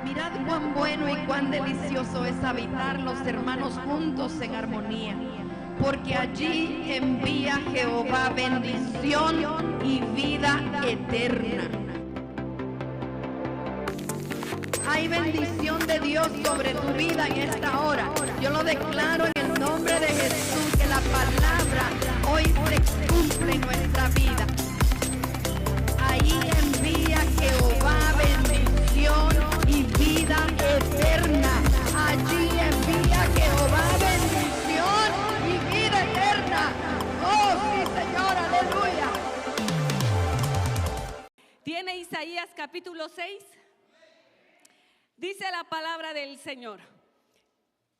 Mirad cuán bueno y cuán delicioso es habitar los hermanos juntos en armonía, porque allí envía Jehová bendición y vida eterna. Hay bendición de Dios sobre tu vida en esta hora. Yo lo declaro en el nombre de Jesús, que la palabra hoy se cumple en nuestra vida. Ahí envía Jehová bendición y vida eterna. Allí envía Jehová bendición y vida eterna. Oh, sí, Señor, aleluya. ¿Tiene Isaías capítulo 6? Dice la palabra del Señor: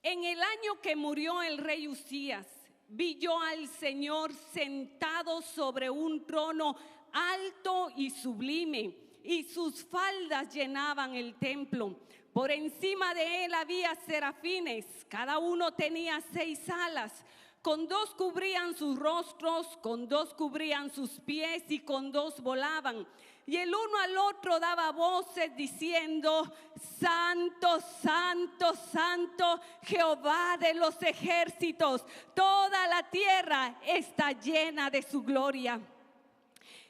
en el año que murió el rey Uzías, vi yo al Señor sentado sobre un trono alto y sublime, y sus faldas llenaban el templo. Por encima de él había serafines, cada uno tenía 6 alas. Con 2 cubrían sus rostros, con 2 cubrían sus pies y con 2 volaban. Y el uno al otro daba voces diciendo: Santo, Santo, Santo, Jehová de los ejércitos, toda la tierra está llena de su gloria.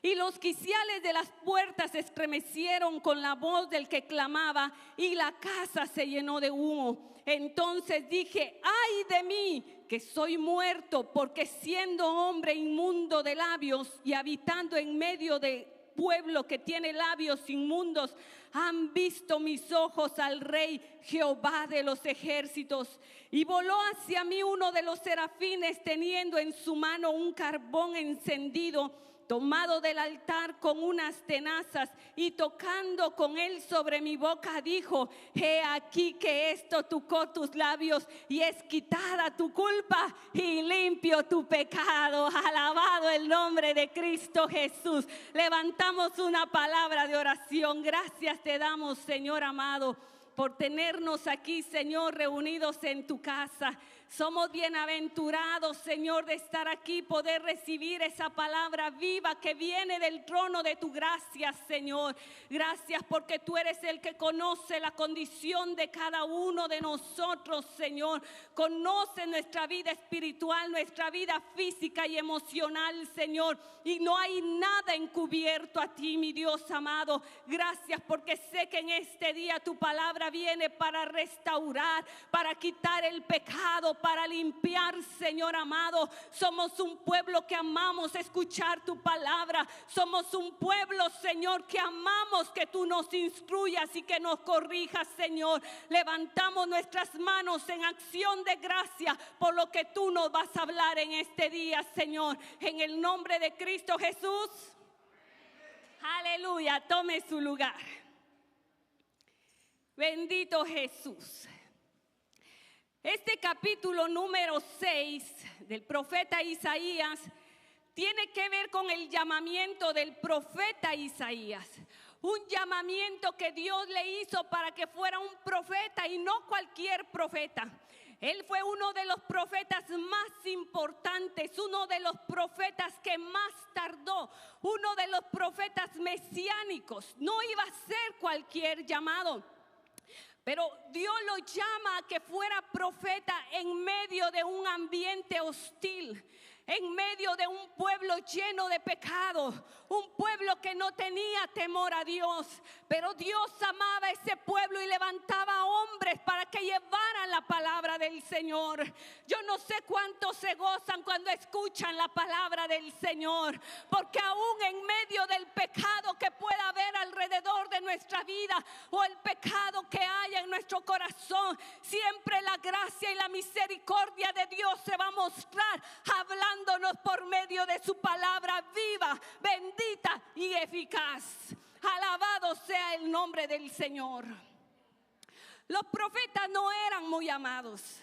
Y los quiciales de las puertas se estremecieron con la voz del que clamaba, y la casa se llenó de humo. Entonces dije: ay de mí, que soy muerto, porque siendo hombre inmundo de labios y habitando en medio de pueblo que tiene labios inmundos, han visto mis ojos al Rey Jehová de los ejércitos. Y voló hacia mí uno de los serafines, teniendo en su mano un carbón encendido, tomado del altar con unas tenazas, y tocando con él sobre mi boca, dijo: he aquí que esto tocó tus labios, y es quitada tu culpa y limpio tu pecado. Alabado el nombre de Cristo Jesús. Levantamos una palabra de oración. Gracias te damos, Señor amado, por tenernos aquí, Señor, reunidos en tu casa. Somos bienaventurados, Señor, de estar aquí, poder recibir esa palabra viva que viene del trono de tu gracia, Señor. Gracias porque tú eres el que conoce la condición de cada uno de nosotros, Señor. Conoce nuestra vida espiritual, nuestra vida física y emocional, Señor. Y no hay nada encubierto a ti, mi Dios amado. Gracias porque sé que en este día tu palabra viene para restaurar, para quitar el pecado, para limpiar, Señor amado. Somos un pueblo que amamos escuchar tu palabra. Somos un pueblo, Señor, que amamos que tú nos instruyas y que nos corrijas, Señor. Levantamos nuestras manos en acción de gracia por lo que tú nos vas a hablar en este día, Señor. En el nombre de Cristo Jesús. Aleluya. Tome su lugar. Bendito Jesús. Este capítulo número 6 del profeta Isaías tiene que ver con el llamamiento del profeta Isaías. Un llamamiento que Dios le hizo para que fuera un profeta y no cualquier profeta. Él fue uno de los profetas más importantes, uno de los profetas que más tardó, uno de los profetas mesiánicos. No iba a ser cualquier llamado. Pero Dios lo llama a que fuera profeta en medio de un ambiente hostil, en medio de un pueblo lleno de pecado, un pueblo que no tenía temor a Dios. Pero Dios amaba a ese pueblo y levantaba hombres para que llevaran la palabra del Señor. Yo no sé cuántos se gozan cuando escuchan la palabra del Señor, porque aún en medio del pecado que pueda haber alrededor de nuestra vida, o el pecado que haya en nuestro corazón, siempre la gracia y la misericordia de Dios se va a mostrar hablándonos por medio de su palabra viva, bendita y eficaz. Alabado sea el nombre del Señor. Los profetas no eran muy amados.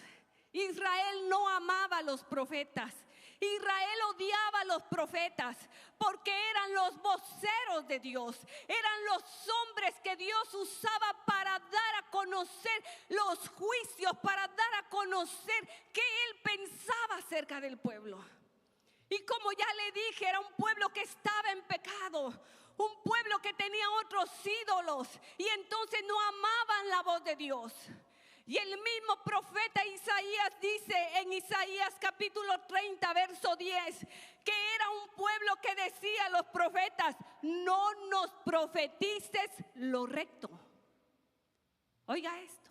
Israel no amaba a los profetas. Israel odiaba a los profetas porque eran los voceros de Dios. Eran los hombres que Dios usaba para dar a conocer los juicios, para dar a conocer qué Él pensaba acerca del pueblo. Y como ya le dije, era un pueblo que estaba en pecado, Un pueblo que tenía otros ídolos y entonces no amaban la voz de Dios. Y el mismo profeta Isaías dice en Isaías capítulo 30, verso 10, que era un pueblo que decía a los profetas: no nos profetices lo recto. Oiga esto.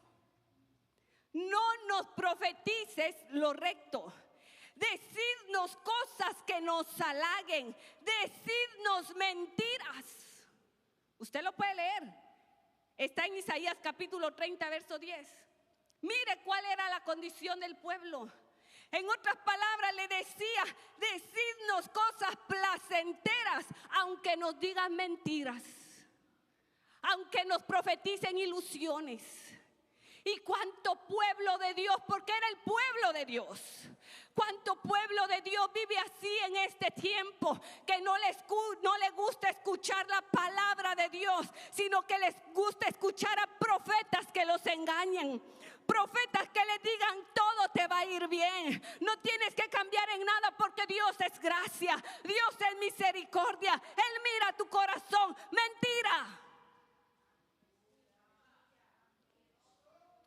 No nos profetices lo recto. Decidnos cosas que nos halaguen. Decidnos mentiras. Usted lo puede leer. Está en Isaías capítulo 30, verso 10. Mire cuál era la condición del pueblo. En otras palabras le decía: decidnos cosas placenteras, aunque nos digan mentiras, aunque nos profeticen ilusiones. Y cuánto pueblo de Dios, porque era el pueblo de Dios, cuánto pueblo de Dios vive así en este tiempo, que no les gusta escuchar la palabra de Dios, sino que les gusta escuchar a profetas que los engañen, profetas que les digan: todo te va a ir bien, no tienes que cambiar en nada porque Dios es gracia, Dios es misericordia, Él mira tu corazón. Mentira.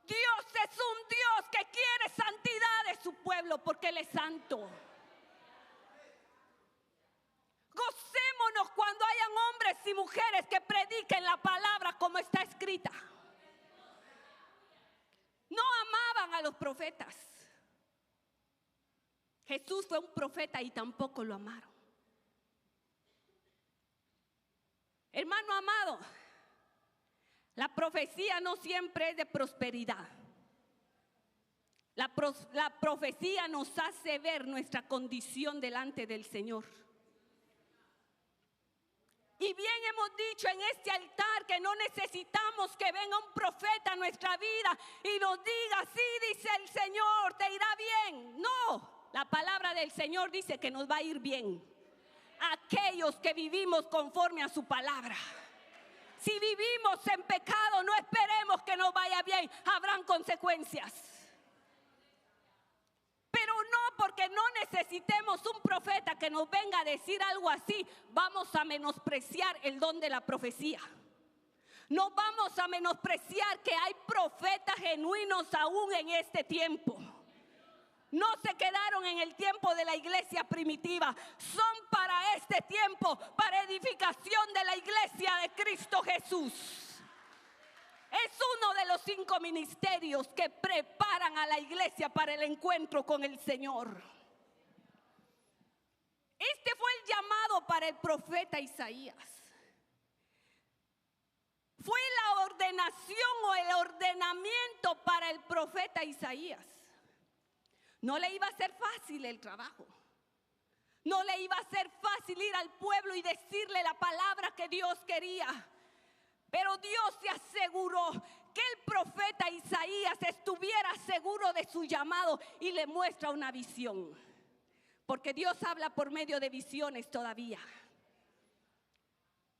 Dios es un Dios que quiere santidad de su pueblo porque Él es santo. Gocémonos cuando hayan hombres y mujeres que prediquen la palabra como está escrita. No amaban a los profetas. Jesús fue un profeta y tampoco lo amaron. Hermano amado, la profecía no siempre es de prosperidad. La profecía nos hace ver nuestra condición delante del Señor. Y bien hemos dicho en este altar que no necesitamos que venga un profeta a nuestra vida y nos diga: sí, dice el Señor, te irá bien. No, la palabra del Señor dice que nos va a ir bien. Aquellos que vivimos conforme a su palabra. Si vivimos en pecado, no esperemos que nos vaya bien, habrán consecuencias. Pero no porque no necesitemos un profeta que nos venga a decir algo así, vamos a menospreciar el don de la profecía. No vamos a menospreciar que hay profetas genuinos aún en este tiempo. No se quedaron en el tiempo de la iglesia primitiva, son para este tiempo, para edificación de la iglesia de Cristo Jesús. Es uno de los 5 ministerios que preparan a la iglesia para el encuentro con el Señor. Este fue el llamado para el profeta Isaías. Fue la ordenación o el ordenamiento para el profeta Isaías. No le iba a ser fácil el trabajo. No le iba a ser fácil ir al pueblo y decirle la palabra que Dios quería. Pero Dios se aseguró que el profeta Isaías estuviera seguro de su llamado y le muestra una visión. Porque Dios habla por medio de visiones todavía.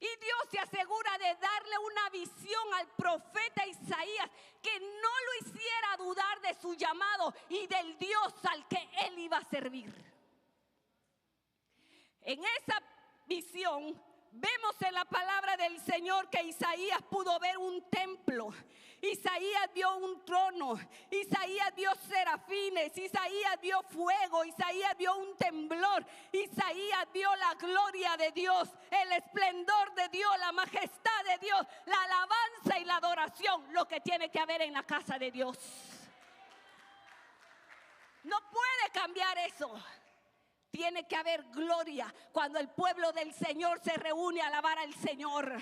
Y Dios se asegura de darle una visión al profeta Isaías que no lo hiciera dudar de su llamado y del Dios al que él iba a servir. En esa visión vemos en la palabra del Señor que Isaías pudo ver un templo. Isaías vio un trono, Isaías vio serafines, Isaías vio fuego, Isaías vio un temblor, Isaías vio la gloria de Dios, el esplendor de Dios, la majestad de Dios, la alabanza y la adoración, lo que tiene que haber en la casa de Dios. No puede cambiar eso. Tiene que haber gloria cuando el pueblo del Señor se reúne a alabar al Señor.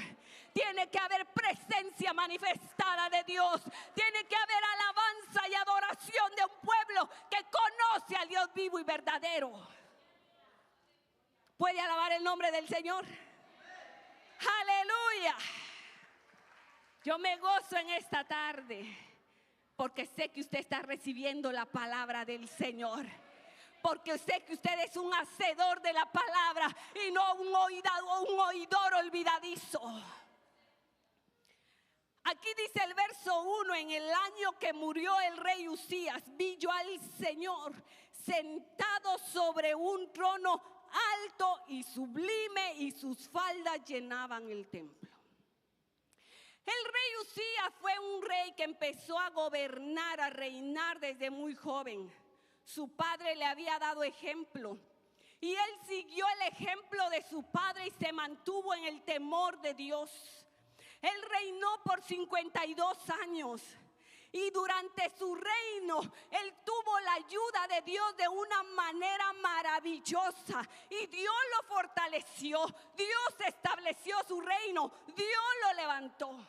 Tiene que haber presencia manifestada de Dios. Tiene que haber alabanza y adoración de un pueblo que conoce al Dios vivo y verdadero. ¿Puede alabar el nombre del Señor? ¡Aleluya! Yo me gozo en esta tarde porque sé que usted está recibiendo la palabra del Señor. Porque sé que usted es un hacedor de la palabra y no un oidor olvidadizo. Aquí dice el verso 1: en el año que murió el rey Usías, vi yo al Señor sentado sobre un trono alto y sublime, y sus faldas llenaban el templo. El rey Uzías fue un rey que empezó a gobernar, a reinar desde muy joven. Su padre le había dado ejemplo. Y él siguió el ejemplo de su padre y se mantuvo en el temor de Dios. Él reinó por 52 años. Y durante su reino, él tuvo la ayuda de Dios de una manera maravillosa. Y Dios lo fortaleció. Dios estableció su reino. Dios lo levantó.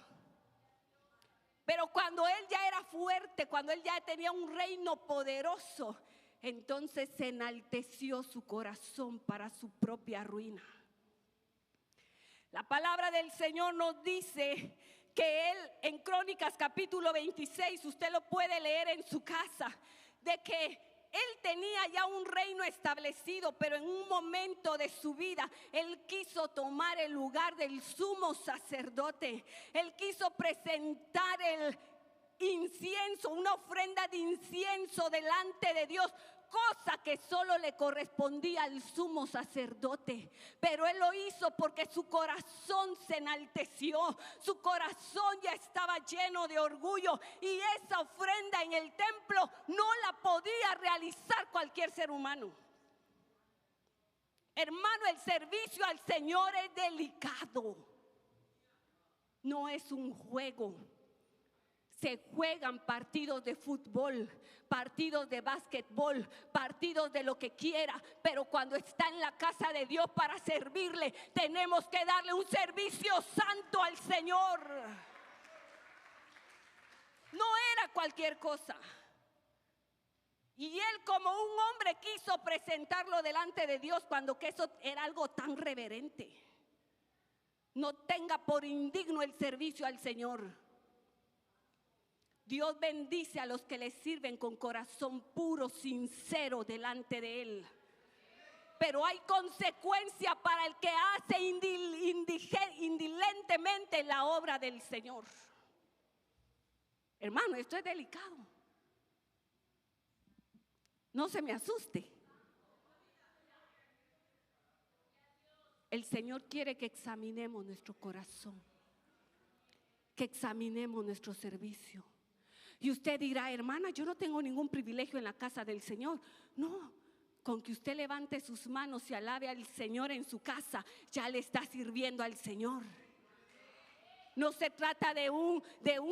Pero cuando él ya era fuerte, cuando él ya tenía un reino poderoso, entonces se enalteció su corazón para su propia ruina. La palabra del Señor nos dice que él, en Crónicas capítulo 26, usted lo puede leer en su casa, de que él tenía ya un reino establecido, pero en un momento de su vida, él quiso tomar el lugar del sumo sacerdote. Él quiso presentar el incienso, una ofrenda de incienso delante de Dios, cosa que solo le correspondía al sumo sacerdote. Pero él lo hizo porque su corazón se enalteció, su corazón ya estaba lleno de orgullo, y esa ofrenda en el templo no la podía realizar cualquier ser humano. Hermano, el servicio al Señor es delicado, no es un juego. Se juegan partidos de fútbol, partidos de básquetbol, partidos de lo que quiera, pero cuando está en la casa de Dios para servirle, tenemos que darle un servicio santo al Señor. No era cualquier cosa. Y él, como un hombre, quiso presentarlo delante de Dios cuando que eso era algo tan reverente. No tenga por indigno el servicio al Señor. Dios bendice a los que le sirven con corazón puro, sincero delante de Él. Pero hay consecuencia para el que hace indilentemente la obra del Señor. Hermano, esto es delicado. No se me asuste. El Señor quiere que examinemos nuestro corazón, que examinemos nuestro servicio. Y usted dirá, hermana, yo no tengo ningún privilegio en la casa del Señor. No, con que usted levante sus manos y alabe al Señor en su casa, ya le está sirviendo al Señor. No se trata de un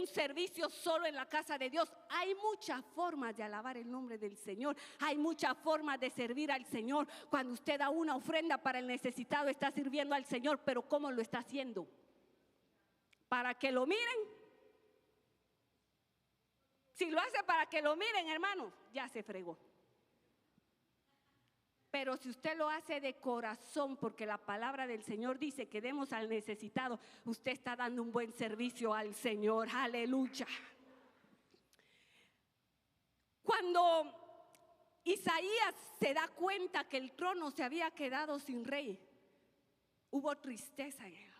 servicio solo en la casa de Dios. Hay muchas formas de alabar el nombre del Señor. Hay muchas formas de servir al Señor. Cuando usted da una ofrenda para el necesitado, está sirviendo al Señor. Pero ¿cómo lo está haciendo? ¿Para que lo miren? Si lo hace para que lo miren, hermano, ya se fregó. Pero si usted lo hace de corazón, porque la palabra del Señor dice que demos al necesitado, usted está dando un buen servicio al Señor. Aleluya. Cuando Isaías se da cuenta que el trono se había quedado sin rey, hubo tristeza en él.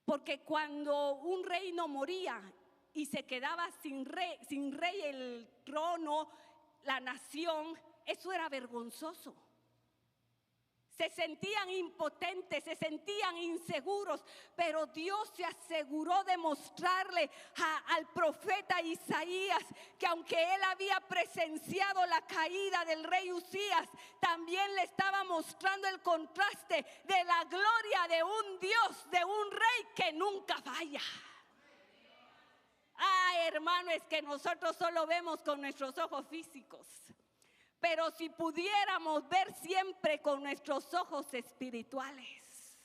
Porque cuando un reino moría y se quedaba sin rey el trono, la nación, eso era vergonzoso. Se sentían impotentes, se sentían inseguros, pero Dios se aseguró de mostrarle al profeta Isaías que aunque él había presenciado la caída del rey Uzías, también le estaba mostrando el contraste de la gloria de un Dios, de un rey que nunca falla. Hermano, es que nosotros solo vemos con nuestros ojos físicos. Pero si pudiéramos ver siempre con nuestros ojos espirituales.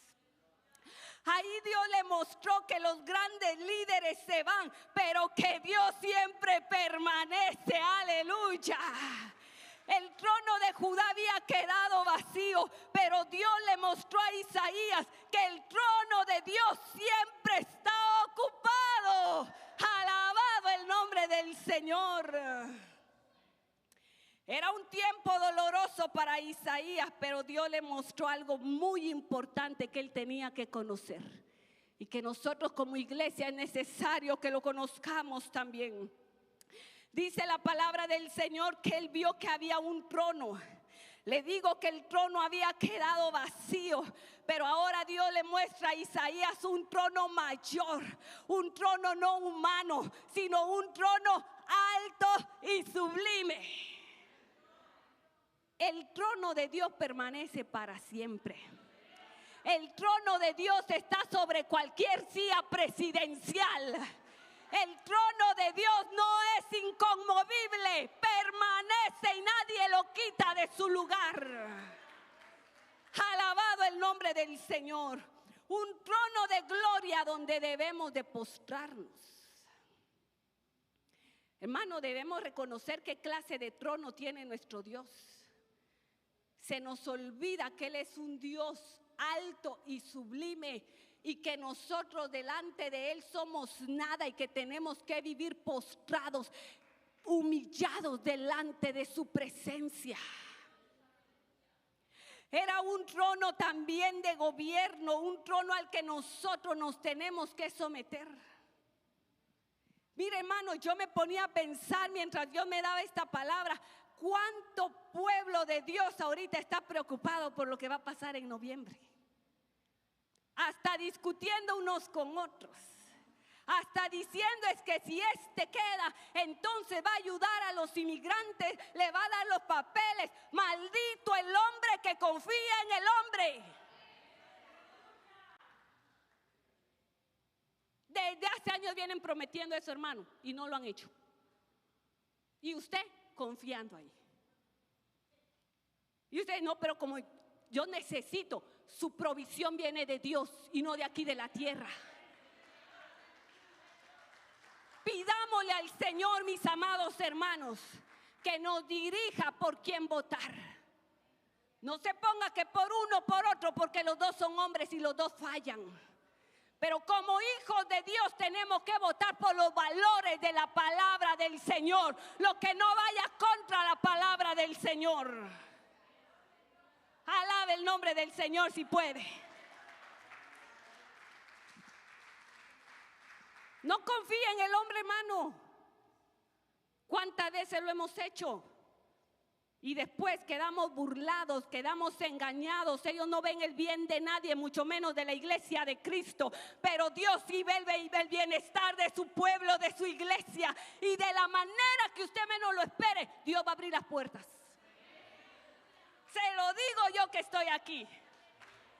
Ahí Dios le mostró que los grandes líderes se van, pero que Dios siempre permanece. Aleluya. El trono de Judá había quedado vacío, pero Dios le mostró a Isaías que el trono de Dios siempre está ocupado. Alabado el nombre del Señor. Era un tiempo doloroso para Isaías, pero Dios le mostró algo muy importante que él tenía que conocer. Y que nosotros como iglesia es necesario que lo conozcamos también. Dice la palabra del Señor que él vio que había un trono. Le digo que el trono había quedado vacío, pero ahora Dios le muestra a Isaías un trono mayor, un trono no humano, sino un trono alto y sublime. El trono de Dios permanece para siempre. El trono de Dios está sobre cualquier silla presidencial. El trono de Dios no es inconmovible, permanece y nadie lo quita de su lugar. Alabado el nombre del Señor. Un trono de gloria donde debemos de postrarnos. Hermano, debemos reconocer qué clase de trono tiene nuestro Dios. Se nos olvida que Él es un Dios alto y sublime, y que nosotros delante de Él somos nada, y que tenemos que vivir postrados, humillados delante de su presencia. Era un trono también de gobierno, un trono al que nosotros nos tenemos que someter. Mire, hermano, yo me ponía a pensar mientras Dios me daba esta palabra, cuánto pueblo de Dios ahorita está preocupado por lo que va a pasar en noviembre. Hasta discutiendo unos con otros, hasta diciendo es que si este queda, entonces va a ayudar a los inmigrantes, le va a dar los papeles. Maldito el hombre que confía en el hombre. Desde hace años vienen prometiendo eso, hermano, y no lo han hecho. Y usted confiando ahí. Y usted no, pero como yo necesito, su provisión viene de Dios y no de aquí de la tierra. Pidámosle al Señor, mis amados hermanos, que nos dirija por quién votar. No se ponga que por uno o por otro, porque los dos son hombres y los dos fallan. Pero como hijos de Dios tenemos que votar por los valores de la palabra del Señor, lo que no vaya contra la palabra del Señor. Alabe el nombre del Señor si puede. No confíe en el hombre, hermano. ¿Cuántas veces lo hemos hecho? Y después quedamos burlados, quedamos engañados. Ellos no ven el bien de nadie, mucho menos de la iglesia de Cristo. Pero Dios sí ve el bienestar de su pueblo, de su iglesia. Y de la manera que usted menos lo espere, Dios va a abrir las puertas. Se lo digo yo que estoy aquí.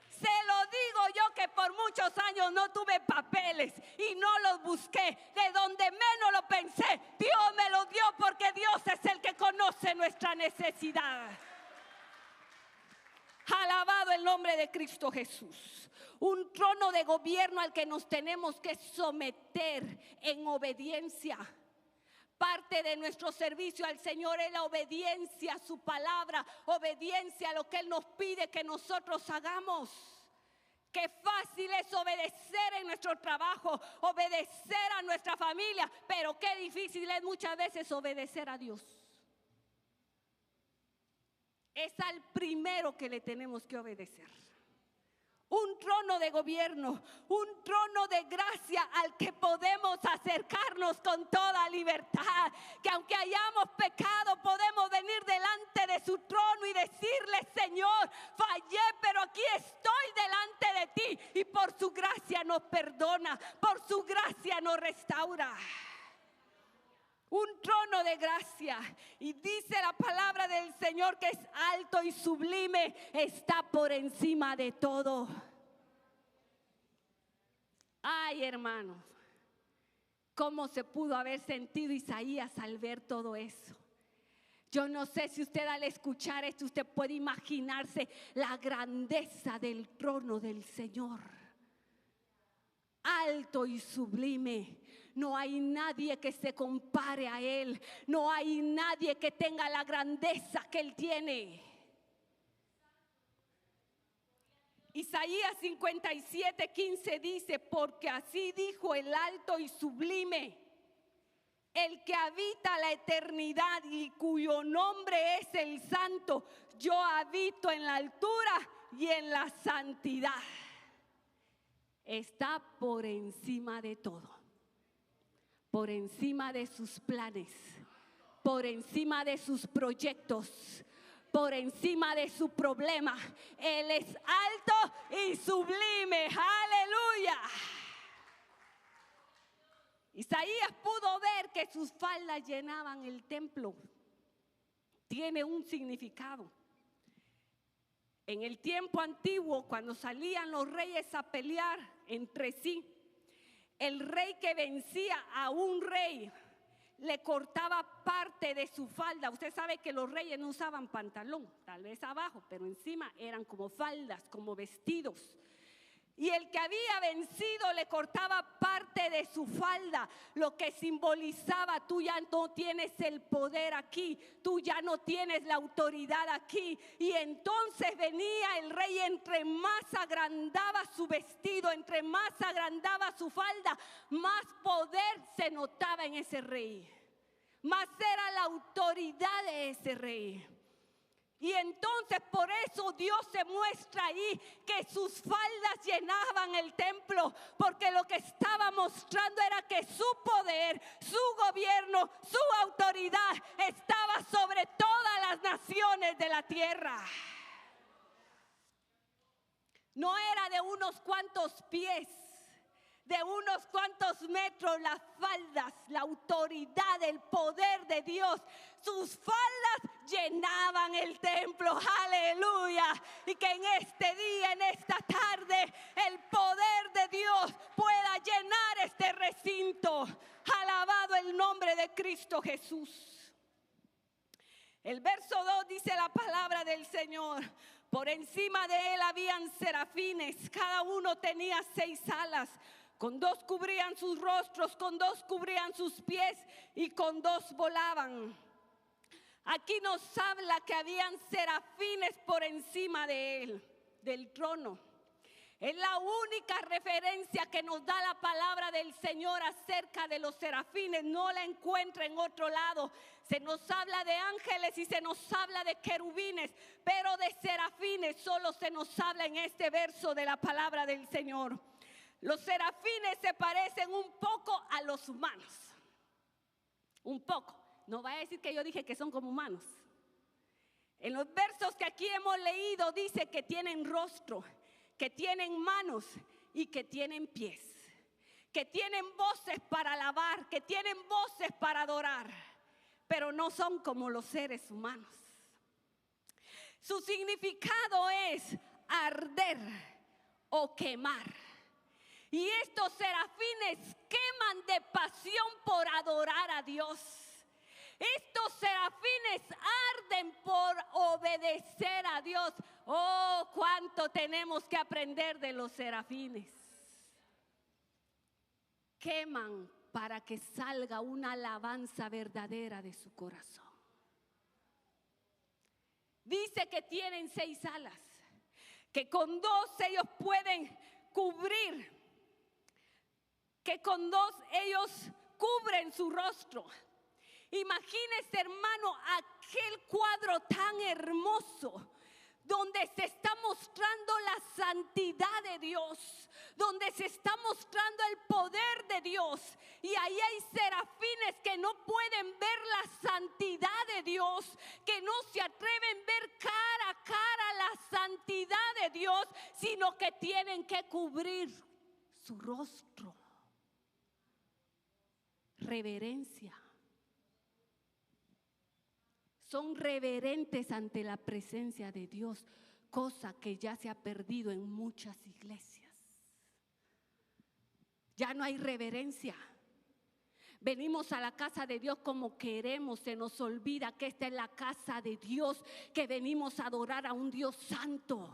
Se lo digo yo que por muchos años no tuve papeles y no los busqué. De donde menos lo pensé, Dios me lo dio, porque Dios es el que conoce nuestra necesidad. Alabado el nombre de Cristo Jesús. Un trono de gobierno al que nos tenemos que someter en obediencia. Parte de nuestro servicio al Señor es la obediencia a su palabra, obediencia a lo que Él nos pide que nosotros hagamos. Qué fácil es obedecer en nuestro trabajo, obedecer a nuestra familia, pero qué difícil es muchas veces obedecer a Dios. Es al primero que le tenemos que obedecer. Un trono de gobierno, un trono de gracia al que podemos acercarnos con toda libertad. Que aunque hayamos pecado, podemos venir delante de su trono y decirle: Señor, fallé, pero aquí estoy delante de ti. Y por su gracia nos perdona, por su gracia nos restaura. Un trono de gracia. Y dice la palabra del Señor que es alto y sublime, está por encima de todo. Ay, hermanos, ¿cómo se pudo haber sentido Isaías al ver todo eso? Yo no sé si usted al escuchar esto, usted puede imaginarse la grandeza del trono del Señor. Alto y sublime. No hay nadie que se compare a Él. No hay nadie que tenga la grandeza que Él tiene. Isaías 57:15 dice: porque así dijo el alto y sublime, el que habita la eternidad y cuyo nombre es el Santo. Yo habito en la altura y en la santidad. Está por encima de todo. Por encima de sus planes, por encima de sus proyectos, por encima de su problema. Él es alto y sublime. Aleluya. Isaías pudo ver que sus faldas llenaban el templo. Tiene un significado. En el tiempo antiguo, cuando salían los reyes a pelear entre sí, el rey que vencía a un rey le cortaba parte de su falda. Usted sabe que los reyes no usaban pantalón, tal vez abajo, pero encima eran como faldas, como vestidos. Y el que había vencido le cortaba parte de su falda, lo que simbolizaba: tú ya no tienes el poder aquí, tú ya no tienes la autoridad aquí. Y entonces venía el rey, entre más agrandaba su vestido, entre más agrandaba su falda, más poder se notaba en ese rey, más era la autoridad de ese rey. Y entonces por eso Dios se muestra ahí que sus faldas llenaban el templo, porque lo que estaba mostrando era que su poder, su gobierno, su autoridad estaba sobre todas las naciones de la tierra. No era de unos cuantos pies, de unos cuantos metros las faldas, la autoridad, el poder de Dios. Sus faldas llenaban el templo, aleluya. Y que en este día, en esta tarde, el poder de Dios pueda llenar este recinto. Alabado el nombre de Cristo Jesús. El verso 2 dice la palabra del Señor: por encima de él habían serafines, cada uno tenía 6 alas. Con 2 cubrían sus rostros, con 2 cubrían sus pies y con 2 volaban. Aquí nos habla que habían serafines por encima de él, del trono. Es la única referencia que nos da la palabra del Señor acerca de los serafines. No la encuentra en otro lado. Se nos habla de ángeles y se nos habla de querubines, pero de serafines solo se nos habla en este verso de la palabra del Señor. Los serafines se parecen un poco a los humanos. Un poco. No vaya a decir que yo dije que son como humanos. En los versos que aquí hemos leído dice que tienen rostro, que tienen manos y que tienen pies, que tienen voces para alabar, que tienen voces para adorar, pero no son como los seres humanos. Su significado es arder o quemar. Y estos serafines queman de pasión por adorar a Dios. Estos serafines arden por obedecer a Dios. Oh, cuánto tenemos que aprender de los serafines. Queman para que salga una alabanza verdadera de su corazón. Dice que tienen 6 alas, que con 2 ellos pueden cubrir, que con 2 ellos cubren su rostro. Imagínese, hermano, aquel cuadro tan hermoso donde se está mostrando la santidad de Dios, donde se está mostrando el poder de Dios, y ahí hay serafines que no pueden ver la santidad de Dios, que no se atreven a ver cara a cara la santidad de Dios, sino que tienen que cubrir su rostro. Reverencia. Son reverentes ante la presencia de Dios, cosa que ya se ha perdido en muchas iglesias. Ya no hay reverencia. Venimos a la casa de Dios como queremos, se nos olvida que esta es la casa de Dios, que venimos a adorar a un Dios santo.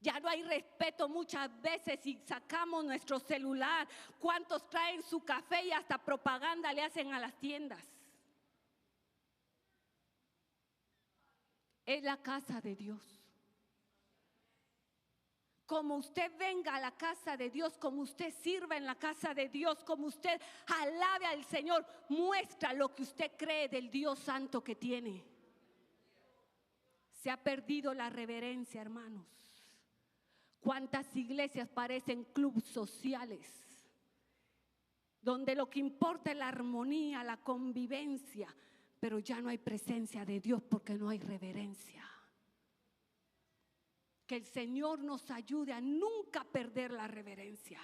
Ya no hay respeto muchas veces y sacamos nuestro celular. ¿Cuántos traen su café y hasta propaganda le hacen a las tiendas? Es la casa de Dios. Como usted venga a la casa de Dios, como usted sirva en la casa de Dios, como usted alabe al Señor, muestra lo que usted cree del Dios santo que tiene. Se ha perdido la reverencia, hermanos. ¿Cuántas iglesias parecen clubes sociales? Donde lo que importa es la armonía, la convivencia, pero ya no hay presencia de Dios porque no hay reverencia. Que el Señor nos ayude a nunca perder la reverencia.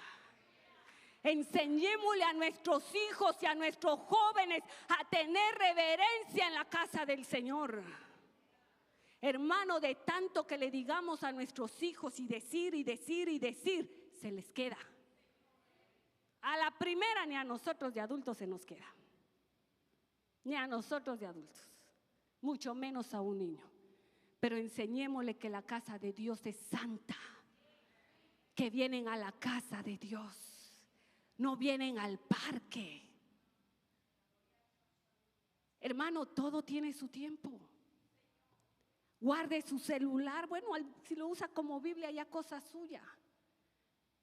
Enseñémosle a nuestros hijos y a nuestros jóvenes a tener reverencia en la casa del Señor. Hermano, de tanto que le digamos a nuestros hijos y decir, se les queda. A la primera ni a nosotros de adultos se nos queda. Ni a nosotros de adultos, mucho menos a un niño. Pero enseñémosle que la casa de Dios es santa, que vienen a la casa de Dios, no vienen al parque. Hermano, todo tiene su tiempo. Guarde su celular, bueno, si lo usa como Biblia ya cosa suya.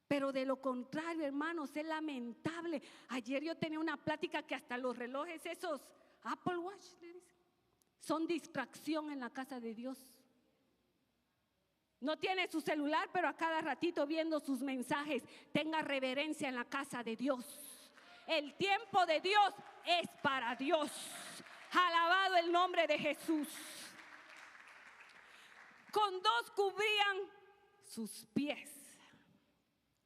Pero de lo contrario, hermanos, es lamentable. Ayer yo tenía una plática que hasta los relojes esos Apple Watch son distracción en la casa de Dios. No tiene su celular, pero a cada ratito viendo sus mensajes. Tenga reverencia en la casa de Dios. El tiempo de Dios es para Dios. Alabado el nombre de Jesús. Con dos cubrían sus pies.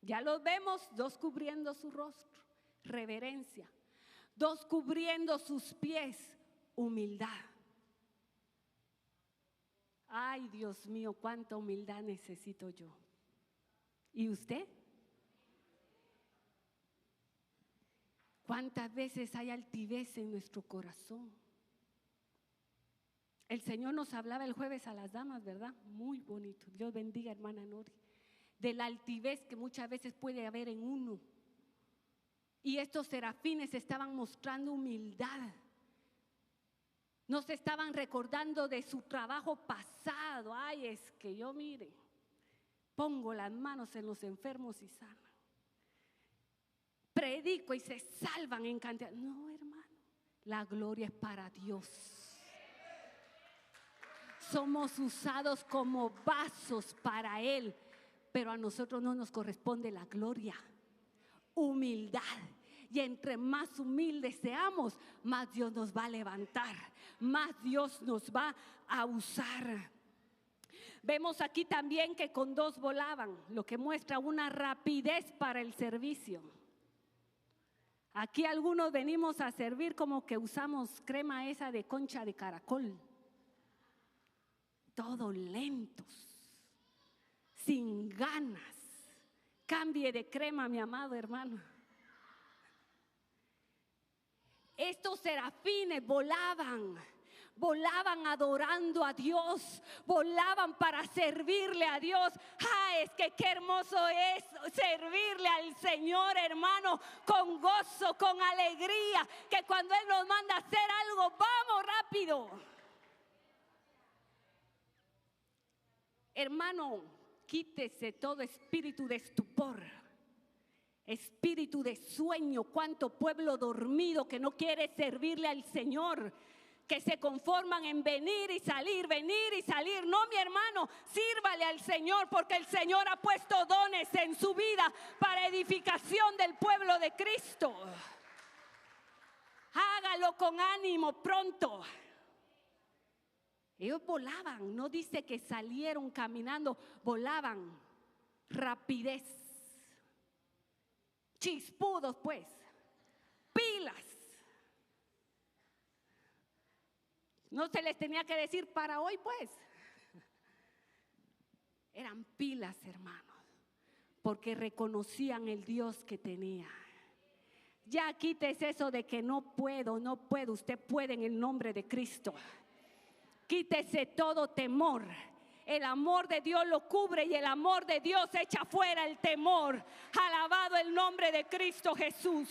Ya los vemos, dos cubriendo su rostro, reverencia. Dos cubriendo sus pies, humildad. Ay, Dios mío, cuánta humildad necesito yo. ¿Y usted? ¿Cuántas veces hay altivez en nuestro corazón? El Señor nos hablaba el jueves a las damas, ¿verdad? Muy bonito. Dios bendiga, hermana Nori. De la altivez que muchas veces puede haber en uno. Y estos serafines estaban mostrando humildad. Nos estaban recordando de su trabajo pasado. Ay, es que yo, mire, pongo las manos en los enfermos y sanan. Predico y se salvan en cantidad. No, hermano, la gloria es para Dios. Somos usados como vasos para Él, pero a nosotros no nos corresponde la gloria. Humildad. Y entre más humildes seamos, más Dios nos va a levantar, más Dios nos va a usar. Vemos aquí también que con dos volaban, lo que muestra una rapidez para el servicio. Aquí algunos venimos a servir como que usamos crema esa de concha de caracol. Todo lentos, sin ganas. Cambie de crema, mi amado hermano. Estos serafines volaban adorando a Dios, volaban para servirle a Dios. Es que qué hermoso es servirle al Señor, hermano, con gozo, con alegría, que cuando Él nos manda a hacer algo, vamos rápido. Hermano, quítese todo espíritu de estupor, espíritu de sueño. Cuánto pueblo dormido que no quiere servirle al Señor, que se conforman en venir y salir. No, mi hermano, sírvale al Señor, porque el Señor ha puesto dones en su vida para edificación del pueblo de Cristo. Hágalo con ánimo pronto. Ellos volaban, no dice que salieron caminando, volaban, rapidez, chispudos pues, pilas. No se les tenía que decir para hoy pues. Eran pilas, hermanos, porque reconocían el Dios que tenía. Ya quítese eso de que no puedo, usted puede en el nombre de Cristo. Quítese todo temor. El amor de Dios lo cubre y el amor de Dios echa fuera el temor. Alabado el nombre de Cristo Jesús.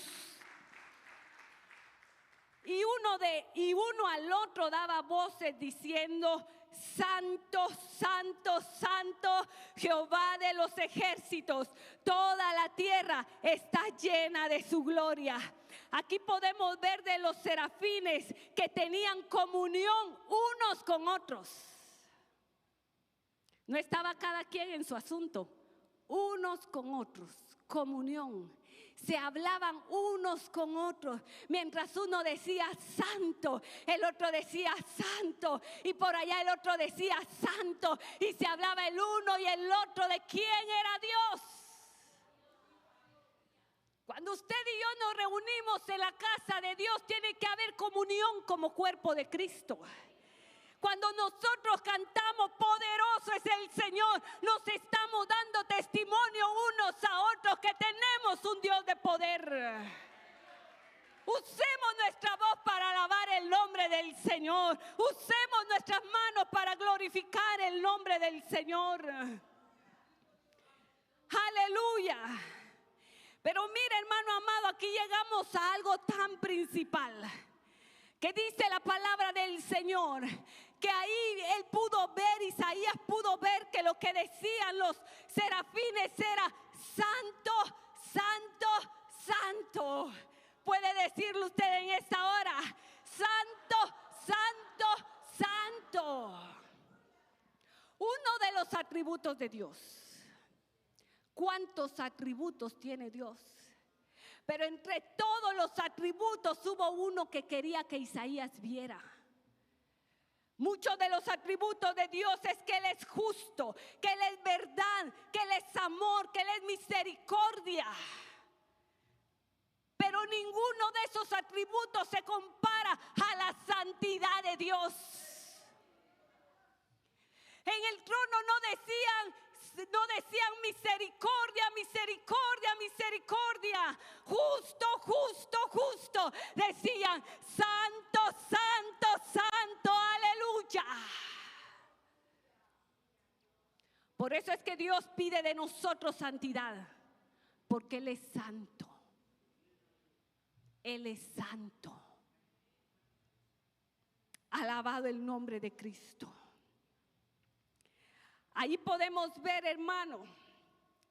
Y uno al otro daba voces diciendo: Santo, santo, santo, Jehová de los ejércitos. Toda la tierra está llena de su gloria. Aquí podemos ver de los serafines que tenían comunión unos con otros. No estaba cada quien en su asunto, unos con otros, comunión. se hablaban unos con otros. Mientras uno decía santo, el otro decía santo, y por allá el otro decía santo, y se hablaba el uno y el otro de quién era Dios. Cuando usted y yo nos reunimos en la casa de Dios, tiene que haber comunión como cuerpo de Cristo. Cuando nosotros cantamos poderoso es el Señor, nos estamos dando testimonio unos a otros que tenemos un Dios de poder. Usemos nuestra voz para alabar el nombre del Señor. Usemos nuestras manos para glorificar el nombre del Señor. Aleluya. Pero mire, hermano amado, aquí llegamos a algo tan principal, que dice la palabra del Señor, que ahí él pudo ver, Isaías pudo ver que lo que decían los serafines era santo, santo, santo. Puede decirlo usted en esta hora, santo, santo, santo. Uno de los atributos de Dios. ¿Cuántos atributos tiene Dios? Pero entre todos los atributos hubo uno que quería que Isaías viera. Muchos de los atributos de Dios es que Él es justo, que Él es verdad, que Él es amor, que Él es misericordia. Pero ninguno de esos atributos se compara a la santidad de Dios. En el trono no decían misericordia, misericordia, misericordia, justo, justo, justo. Decían santo, santo, santo, aleluya. Por eso es que Dios pide de nosotros santidad, porque Él es santo. Él es santo. Alabado el nombre de Cristo. Ahí podemos ver, hermano,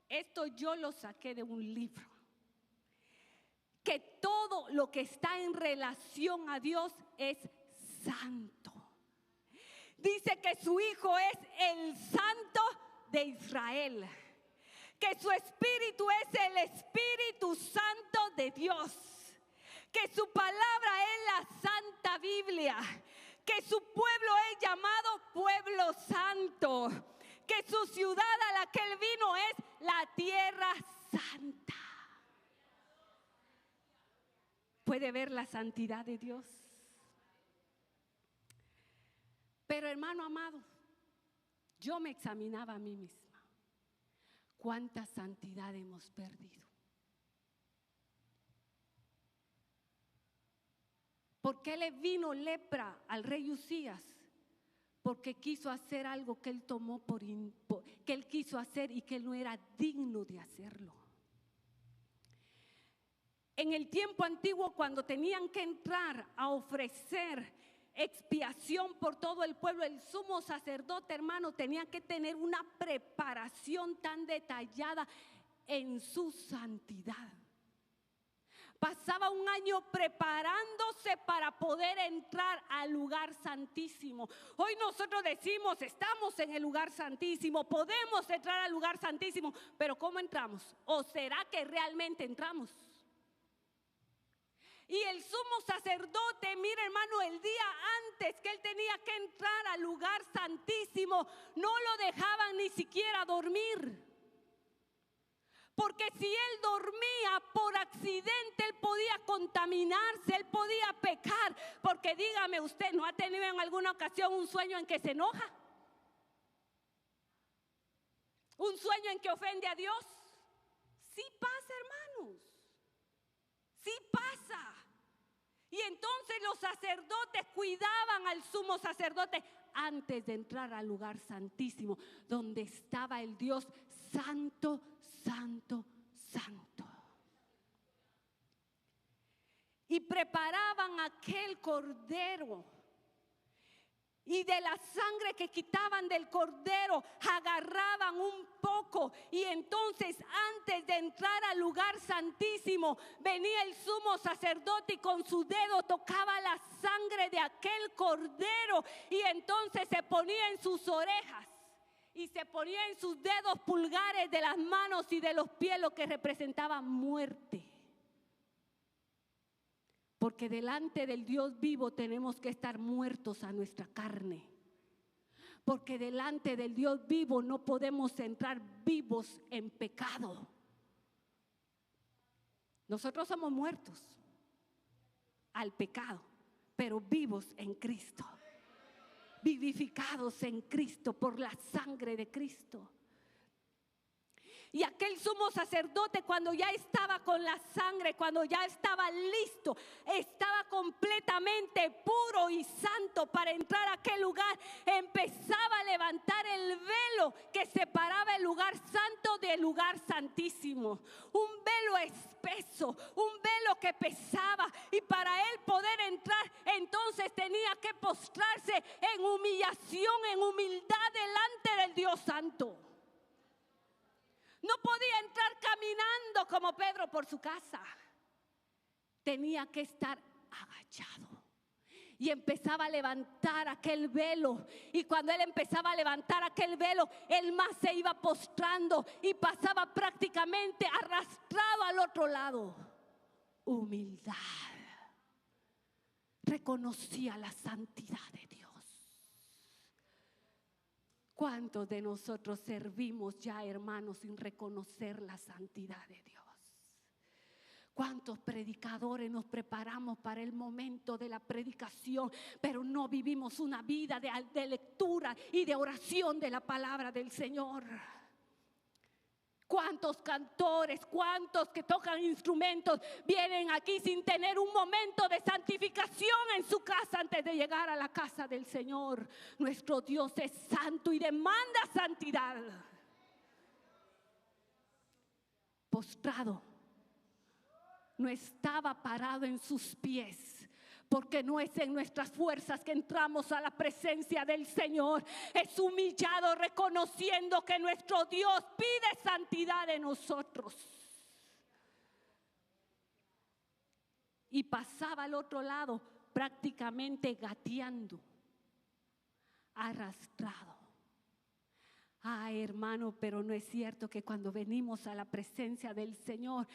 esto yo lo saqué de un libro, que todo lo que está en relación a Dios es santo. Dice que su Hijo es el Santo de Israel, que su Espíritu es el Espíritu Santo de Dios, que su palabra es la Santa Biblia, que su pueblo es llamado pueblo santo, que su ciudad a la que Él vino es la tierra santa. ¿Puede ver la santidad de Dios? Pero hermano amado, yo me examinaba a mí misma. ¿Cuánta santidad hemos perdido? ¿Por qué le vino lepra al rey Uzías? Porque quiso hacer algo que él tomó que él quiso hacer y que él no era digno de hacerlo. En el tiempo antiguo, cuando tenían que entrar a ofrecer expiación por todo el pueblo, el sumo sacerdote, hermano, tenía que tener una preparación tan detallada en su santidad. Pasaba un año preparándose para poder entrar al lugar santísimo. Hoy nosotros decimos, estamos en el lugar santísimo, podemos entrar al lugar santísimo, pero ¿cómo entramos? ¿O será que realmente entramos? Y el sumo sacerdote, mire hermano, el día antes que él tenía que entrar al lugar santísimo, no lo dejaban ni siquiera dormir. Porque si él dormía por accidente, él podía contaminarse, él podía pecar. Porque dígame, ¿usted no ha tenido en alguna ocasión un sueño en que se enoja? ¿Un sueño en que ofende a Dios? Sí pasa, hermanos. Sí pasa. Y entonces los sacerdotes cuidaban al sumo sacerdote antes de entrar al lugar santísimo, donde estaba el Dios santo, santo, santo. Y preparaban aquel cordero. Y de la sangre que quitaban del cordero, agarraban un poco. Y entonces antes de entrar al lugar santísimo, venía el sumo sacerdote y con su dedo tocaba la sangre de aquel cordero. Y entonces se ponía en sus orejas y se ponía en sus dedos pulgares de las manos y de los pies, lo que representaba muerte. Porque delante del Dios vivo tenemos que estar muertos a nuestra carne. Porque delante del Dios vivo no podemos entrar vivos en pecado. Nosotros somos muertos al pecado, pero vivos en Cristo. Vivificados en Cristo por la sangre de Cristo. Y aquel sumo sacerdote, cuando ya estaba con la sangre, cuando ya estaba listo, estaba completamente puro y santo para entrar a aquel lugar, empezaba a levantar el velo que separaba el lugar santo del lugar santísimo. Un velo espeso, un velo que pesaba, y para él poder entrar, entonces tenía que postrarse en humillación, en humildad delante del Dios santo. No podía entrar caminando como Pedro por su casa. Tenía que estar agachado. Y empezaba a levantar aquel velo. Y cuando él empezaba a levantar aquel velo, él más se iba postrando y pasaba prácticamente arrastrado al otro lado. Humildad. Reconocía la santidad de Dios. ¿Cuántos de nosotros servimos ya, hermanos, sin reconocer la santidad de Dios? ¿Cuántos predicadores nos preparamos para el momento de la predicación, pero no vivimos una vida de lectura y de oración de la palabra del Señor? ¿Cuántos cantores, cuántos que tocan instrumentos vienen aquí sin tener un momento de santificación en su casa antes de llegar a la casa del Señor? Nuestro Dios es santo y demanda santidad. Postrado, no estaba parado en sus pies. Porque no es en nuestras fuerzas que entramos a la presencia del Señor. Es humillado, reconociendo que nuestro Dios pide santidad de nosotros. Y pasaba al otro lado prácticamente gateando, arrastrado. Ay, hermano, pero no es cierto que cuando venimos a la presencia del Señor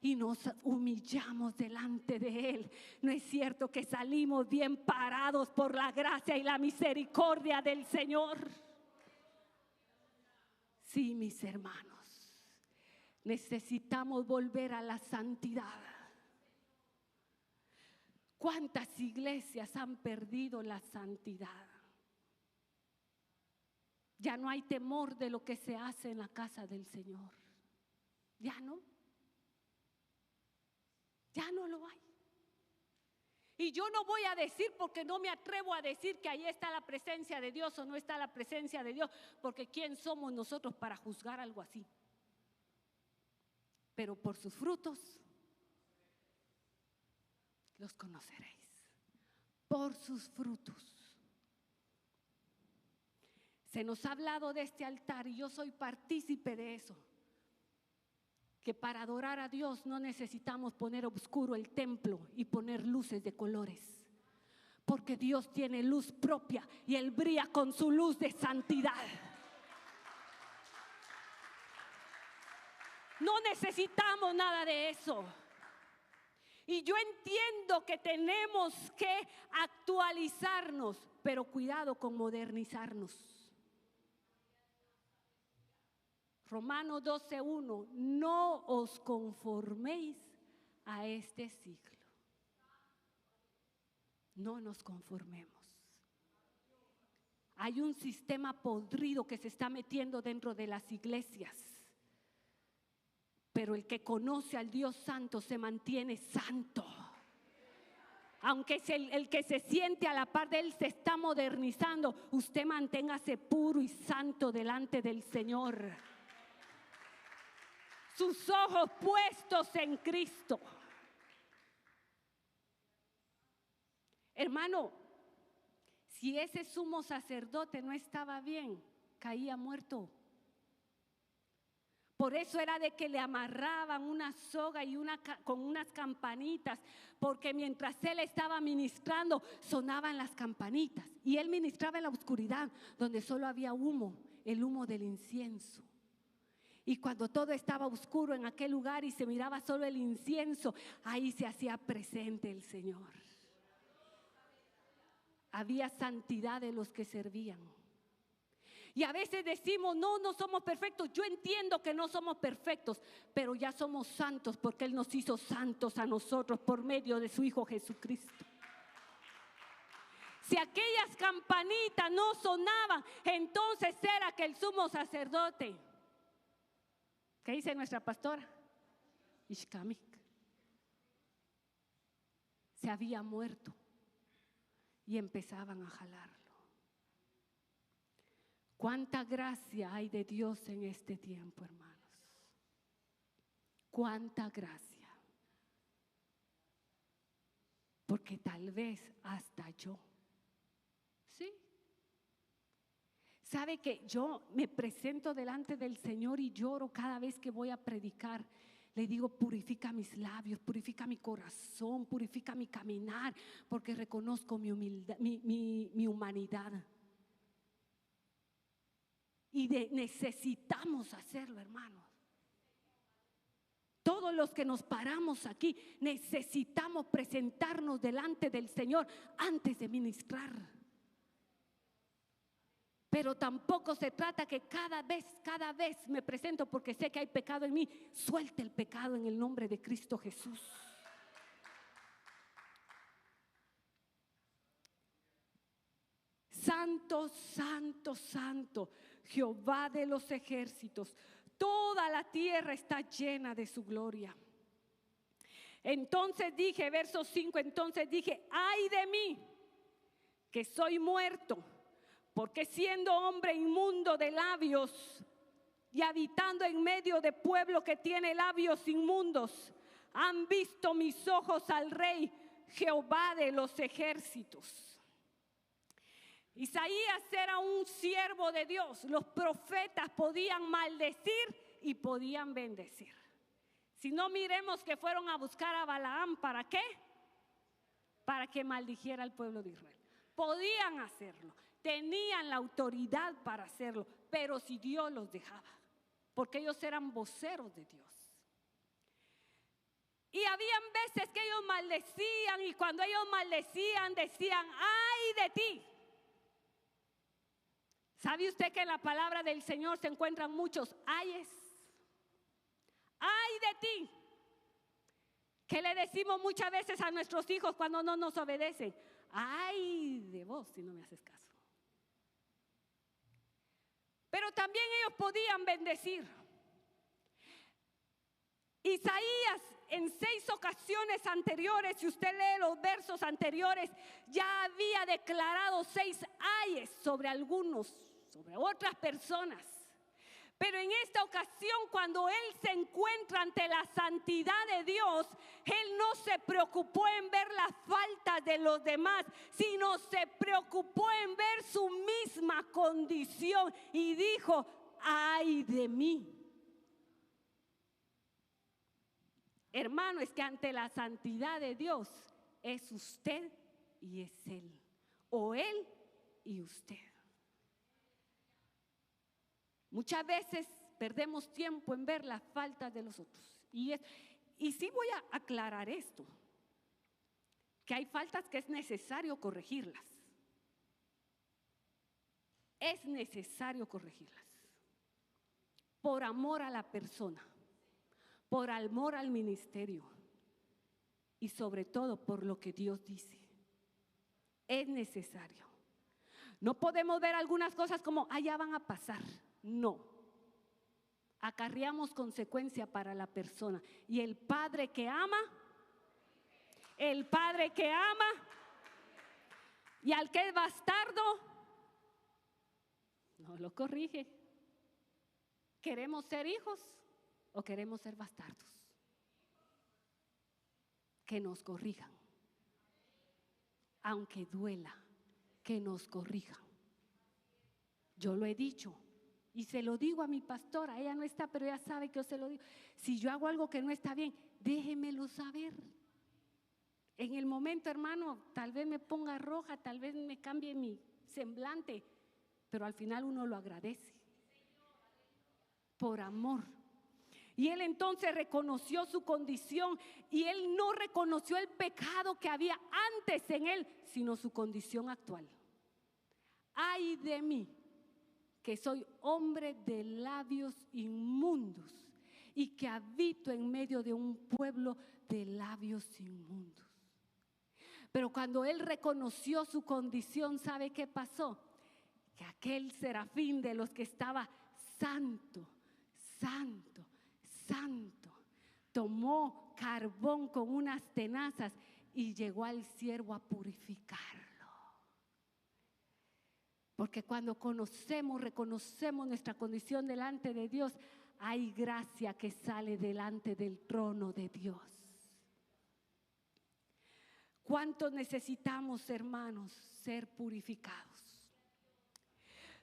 y nos humillamos delante de Él, no es cierto que salimos bien parados por la gracia y la misericordia del Señor. Sí, mis hermanos, necesitamos volver a la santidad. ¿Cuántas iglesias han perdido la santidad? Ya no hay temor de lo que se hace en la casa del Señor. Ya no. Ya no lo hay. Y yo no voy a decir, porque no me atrevo a decir que ahí está la presencia de Dios o no está la presencia de Dios, porque ¿quién somos nosotros para juzgar algo así? Pero por sus frutos los conoceréis. Por sus frutos. Se nos ha hablado de este altar y yo soy partícipe de eso. Que para adorar a Dios no necesitamos poner oscuro el templo y poner luces de colores. Porque Dios tiene luz propia y Él brilla con su luz de santidad. No necesitamos nada de eso. Y yo entiendo que tenemos que actualizarnos, pero cuidado con modernizarnos. Romanos 12:1, no os conforméis a este siglo. No nos conformemos. Hay un sistema podrido que se está metiendo dentro de las iglesias. Pero el que conoce al Dios santo se mantiene santo. Aunque el que se siente a la par de Él se está modernizando, usted manténgase puro y santo delante del Señor. Sus ojos puestos en Cristo. Hermano, si ese sumo sacerdote no estaba bien, caía muerto. Por eso era de que le amarraban una soga y con unas campanitas, porque mientras él estaba ministrando sonaban las campanitas y él ministraba en la oscuridad donde solo había humo, el humo del incienso. Y cuando todo estaba oscuro en aquel lugar y se miraba solo el incienso, ahí se hacía presente el Señor. Había santidad de los que servían. Y a veces decimos, no somos perfectos. Yo entiendo que no somos perfectos, pero ya somos santos porque Él nos hizo santos a nosotros por medio de su Hijo Jesucristo. Si aquellas campanitas no sonaban, entonces era que el sumo sacerdote, ¿qué dice nuestra pastora? Ishkamik, se había muerto y empezaban a jalarlo. Cuánta gracia hay de Dios en este tiempo, hermanos. Cuánta gracia. Porque tal vez hasta yo. Sí. ¿Sabe que yo me presento delante del Señor y lloro cada vez que voy a predicar? Le digo, purifica mis labios, purifica mi corazón, purifica mi caminar, porque reconozco mi humildad, mi humanidad. Y necesitamos hacerlo, hermanos. Todos los que nos paramos aquí necesitamos presentarnos delante del Señor antes de ministrar. Pero tampoco se trata que cada vez me presento porque sé que hay pecado en mí. Suelte el pecado en el nombre de Cristo Jesús. Santo, santo, santo, Jehová de los ejércitos. Toda la tierra está llena de su gloria. Entonces dije, verso 5, entonces dije, ay de mí, que soy muerto, porque siendo hombre inmundo de labios y habitando en medio de pueblo que tiene labios inmundos, han visto mis ojos al Rey, Jehová de los ejércitos. Isaías era un siervo de Dios. Los profetas podían maldecir y podían bendecir. Si no, miremos que fueron a buscar a Balaam, ¿para qué? Para que maldijera al pueblo de Israel. Podían hacerlo, tenían la autoridad para hacerlo, pero si Dios los dejaba, porque ellos eran voceros de Dios. Y habían veces que ellos maldecían, y cuando ellos maldecían decían, ay de ti. ¿Sabe usted que en la palabra del Señor se encuentran muchos ayes? Ay de ti. ¿Qué le decimos muchas veces a nuestros hijos cuando no nos obedecen? Ay de vos si no me haces caso. Pero también ellos podían bendecir. Isaías en 6 ocasiones anteriores, si usted lee los versos anteriores, ya había declarado 6 ayes sobre algunos, sobre otras personas. Pero en esta ocasión, cuando él se encuentra ante la santidad de Dios, él no se preocupó en ver las faltas de los demás, sino se preocupó en ver su misma condición y dijo, ay de mí. Hermano, es que ante la santidad de Dios es usted y es Él, o Él y usted. Muchas veces perdemos tiempo en ver las faltas de los otros. Y sí voy a aclarar esto, que hay faltas que es necesario corregirlas. Es necesario corregirlas. Por amor a la persona, por amor al ministerio y sobre todo por lo que Dios dice. Es necesario. No podemos ver algunas cosas como allá van a pasar. No. Acarreamos consecuencia para la persona. Y el padre que ama, y al que es bastardo, no lo corrige. ¿Queremos ser hijos o queremos ser bastardos? Que nos corrijan. Aunque duela, que nos corrijan. Yo lo he dicho. Y se lo digo a mi pastora, ella no está, pero ella sabe que yo se lo digo. Si yo hago algo que no está bien, déjemelo saber. En el momento, hermano, tal vez me ponga roja, tal vez me cambie mi semblante, pero al final uno lo agradece. Por amor Y él entonces reconoció su condición y él no reconoció el pecado que había antes en él, sino su condición actual. Ay de mí, que soy hombre de labios inmundos y que habito en medio de un pueblo de labios inmundos. Pero cuando él reconoció su condición, ¿sabe qué pasó? Que aquel serafín de los que estaba santo, santo, santo, tomó carbón con unas tenazas y llegó al siervo a purificarlo. Porque cuando reconocemos nuestra condición delante de Dios, hay gracia que sale delante del trono de Dios. ¿Cuánto necesitamos, hermanos, ser purificados?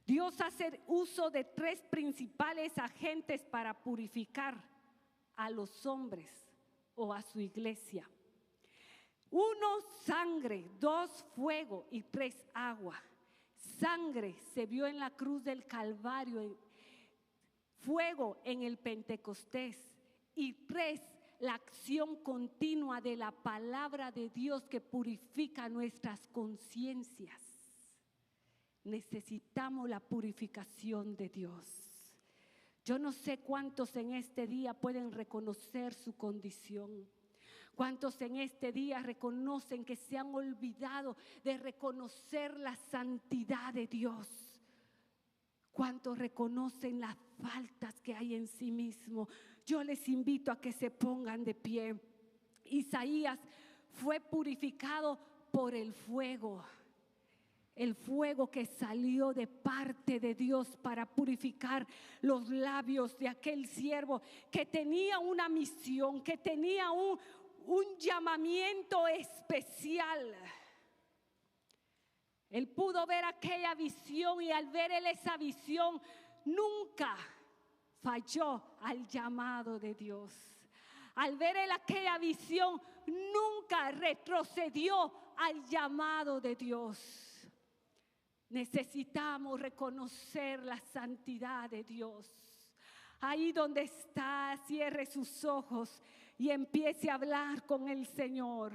Dios hace uso de 3 principales agentes para purificar a los hombres o a su iglesia. 1, sangre; 2, fuego; y 3, agua. Sangre se vio en la cruz del Calvario, fuego en el Pentecostés, y 3, la acción continua de la palabra de Dios que purifica nuestras conciencias. Necesitamos la purificación de Dios. Yo no sé cuántos en este día pueden reconocer su condición. ¿Cuántos en este día reconocen que se han olvidado de reconocer la santidad de Dios? ¿Cuántos reconocen las faltas que hay en sí mismo? Yo les invito a que se pongan de pie. Isaías fue purificado por el fuego que salió de parte de Dios para purificar los labios de aquel siervo que tenía una misión, que tenía un llamamiento especial. Él pudo ver aquella visión y al ver él esa visión nunca falló al llamado de Dios. Al ver él aquella visión nunca retrocedió al llamado de Dios. Necesitamos reconocer la santidad de Dios. Ahí donde está, cierre sus ojos y empiece a hablar con el Señor.